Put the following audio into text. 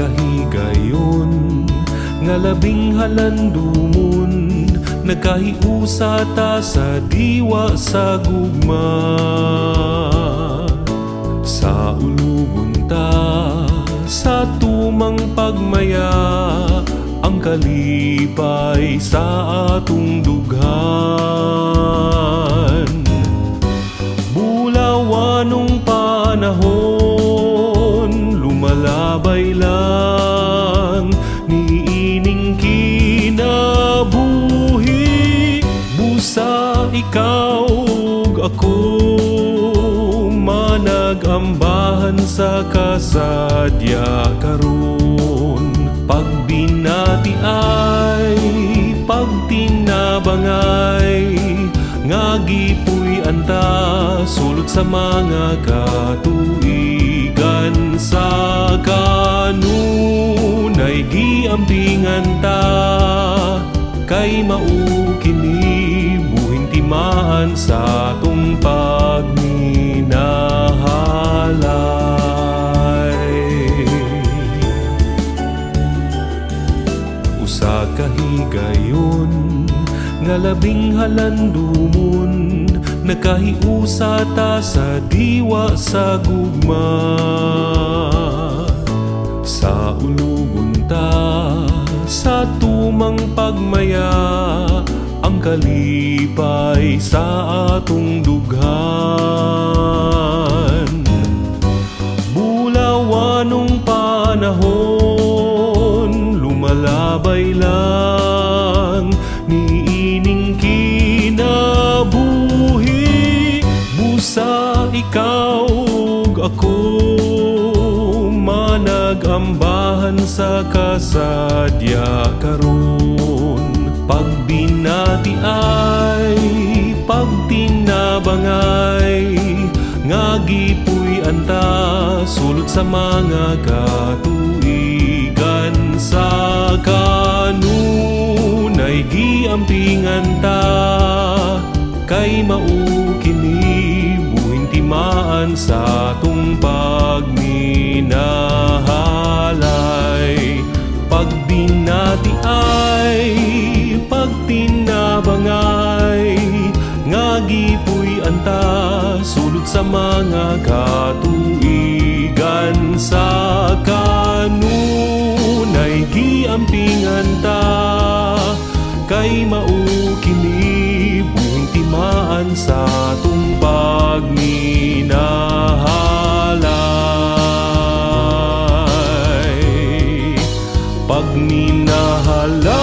kahigayon nga labing halandumon, nagkahiusa ta sa diwa sa gugma. Sa ulugon ta sa tumang pagmaya, ang kalipay sa atong dughan. Bulawanong panahon, lumalabay lang niining kinabuhi. Busa ikaw ug ako, managambahan sa kasadya karon. Pagbinati ay pagtinabangay, nga gipuy anta sulod sa mga katuigan. Sa kanunay giampingan ta, kay mao kini buhing timaan sa atong pagminahalay. Usa kahigayon nga labing halandumon, nagkahiusa ta sa diwa sa gugma. Sa ulugon ta sa tumang pagmaya, ang kalipay sa atong dughan. Bulawanong panahon, lumalabay lang niining kinabuhi. Busa ikaw ug ako, managambahan sa kasadya karon. Pagbinati ay pagtinabangay, nga gipuy anta sulod sa mga katuigan. Sa kanunay giampingan ta, kay mao kini buhing timaan sa atong pagminahalay. Pagbinati ay pagtinabangay, nga gipuy anta sulod sa mga katuigan. Sa kanunay giampingan ta, kay mao kini buhing timaan sa atong pagminahalay. Pagminahalay.